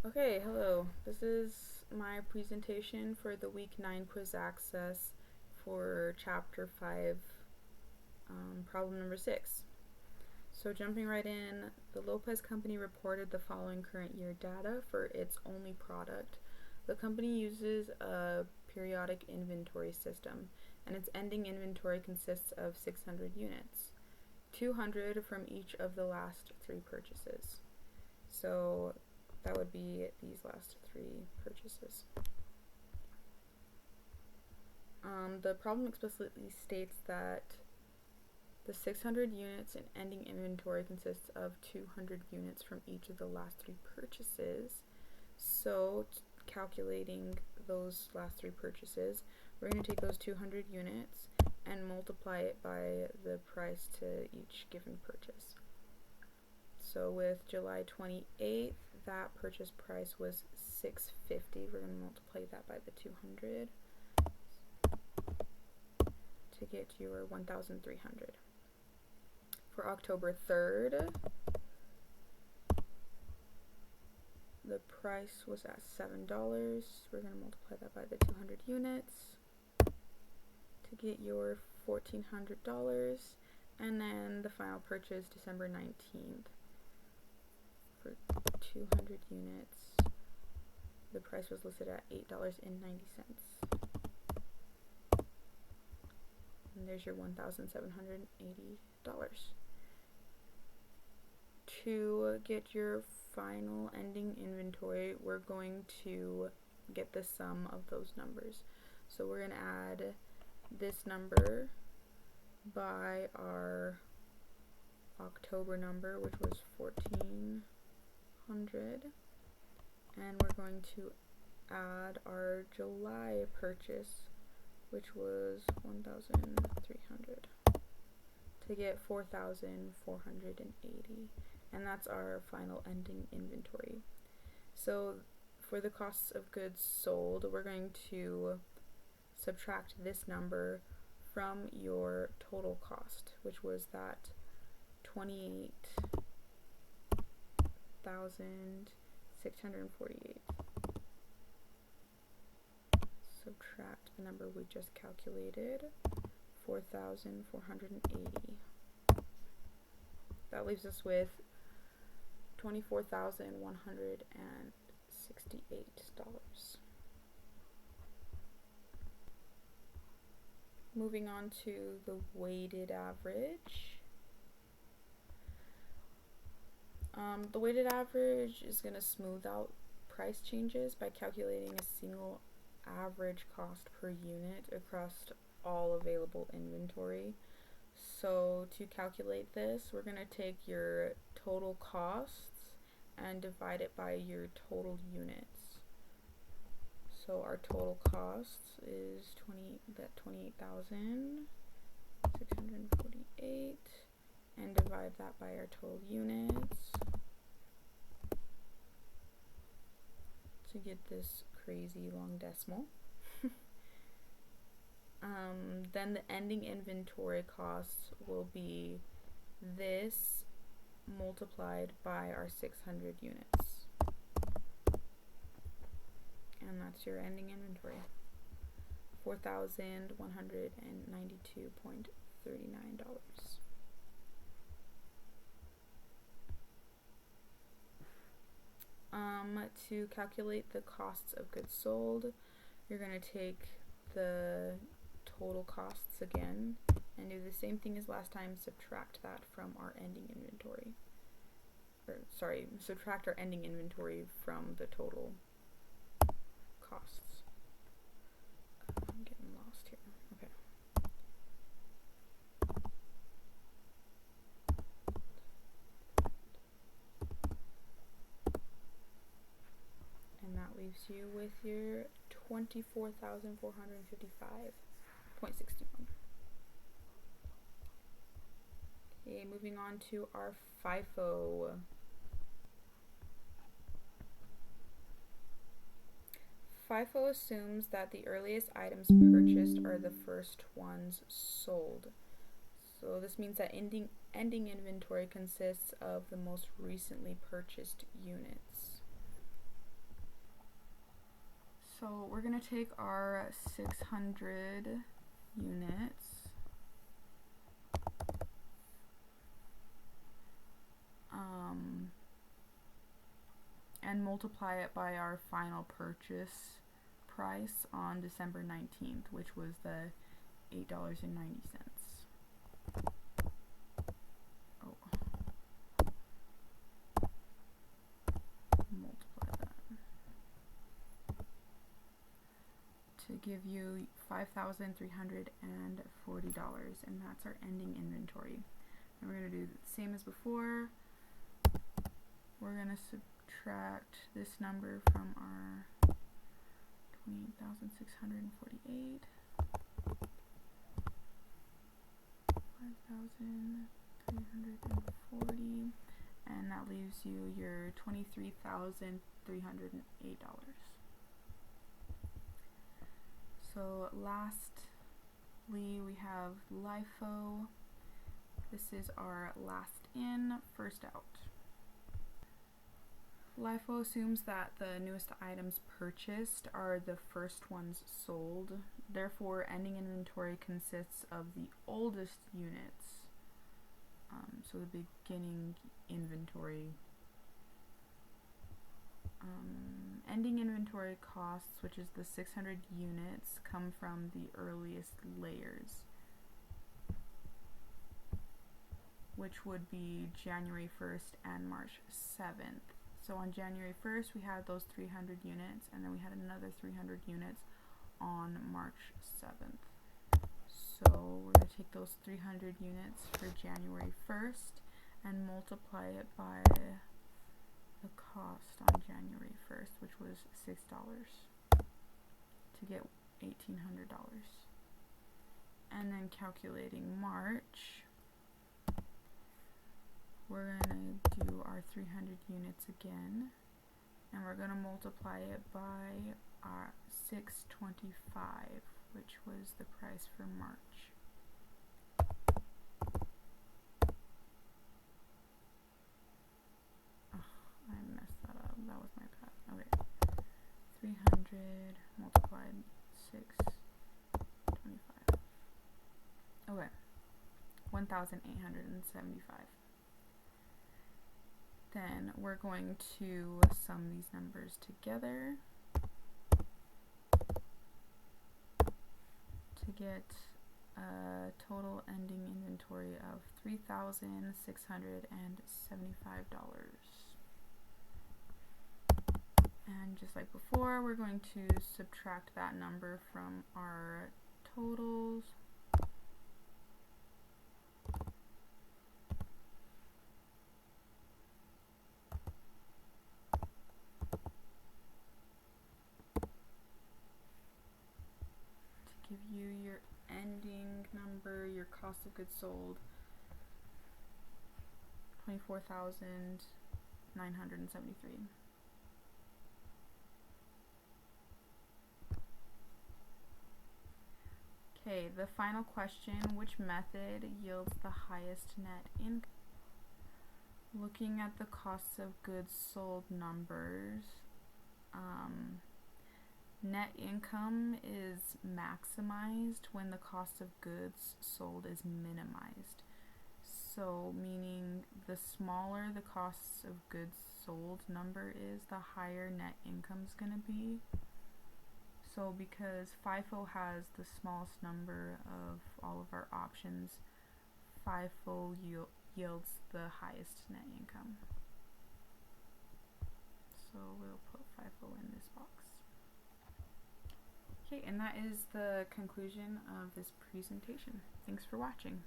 Okay, hello. This is my presentation for the Week 9 quiz access for Chapter 5, problem number 6. So jumping right in, the Lopez Company reported the following current year data for its only product. The company uses a periodic inventory system, and its ending inventory consists of 600 units, 200 from each of the last 3 purchases. So that would be these last 3 purchases. The problem explicitly states that the 600 units in ending inventory consists of 200 units from each of the last 3 purchases. So, calculating those last 3 purchases, we're going to take those 200 units and multiply it by the price to each given purchase. So with July 28th, that purchase price was $650. We're going to multiply that by the 200 to get your 1,300. For October 3rd, the price was at $7. We're going to multiply that by the 200 units to get your $1,400. And then the final purchase, December 19th. For 200 units, the price was listed at $8.90. And there's your $1,780. To get your final ending inventory, we're going to get the sum of those numbers. So we're going to add this number by our October number, which was 1,400, and we're going to add our July purchase, which was 1,300, to get 4,480, and that's our final ending inventory. So for the costs of goods sold, we're going to subtract this number from your total cost, which was that 28,648. Subtract the number we just calculated, 4,480. That leaves us with $24,168. Moving on to the weighted average. The weighted average is going to smooth out price changes by calculating a single average cost per unit across all available inventory. So to calculate this, we're going to take your total costs and divide it by your total units. So our total costs is 28,648, and divide that by our total units to get this crazy long decimal. Then the ending inventory costs will be this multiplied by our 600 units. And that's your ending inventory, $4,192.39. To calculate the costs of goods sold, you're going to take the total costs again and do the same thing as last time, subtract that from our ending inventory. Subtract our ending inventory from the total costs. I'm getting lost here. Okay. And that leaves you with your 24,455.61. Okay, moving on to our FIFO. FIFO assumes that the earliest items purchased are the first ones sold. So this means that ending inventory consists of the most recently purchased units. So we're going to take our 600 units and multiply it by our final purchase price on December 19th, which was the $8.90. Multiply that to give you $5,340, and that's our ending inventory. And we're going to do the same as before. We're going to subtract this number from our 28,648, 5,340, and that leaves you your $23,308. So lastly, we have LIFO. This is our last in, first out. LIFO assumes that the newest items purchased are the first ones sold. Therefore, ending inventory consists of the oldest units. So the beginning inventory. Ending inventory costs, which is the 600 units, come from the earliest layers, which would be January 1st and March 7th. So on January 1st, we had those 300 units, and then we had another 300 units on March 7th. So we're going to take those 300 units for January 1st and multiply it by the cost on January 1st, which was $6, to get $1,800. And then calculating March, we're going to do our 300 units again, and we're going to multiply it by our $625, which was the price for March. I messed that up. That was my bad. Okay. 300 multiplied 625. Okay. 1,875. Then we're going to sum these numbers together to get a total ending inventory of $3,675. And just like before, we're going to subtract that number from our totals. To give you your ending number, your cost of goods sold, $24,973. Okay, the final question, which method yields the highest net income? Looking at the costs of goods sold numbers, net income is maximized when the cost of goods sold is minimized. So meaning the smaller the costs of goods sold number is, the higher net income is going to be. So because FIFO has the smallest number of all of our options, FIFO yields the highest net income. So we'll put FIFO in this box. Okay, and that is the conclusion of this presentation. Thanks for watching.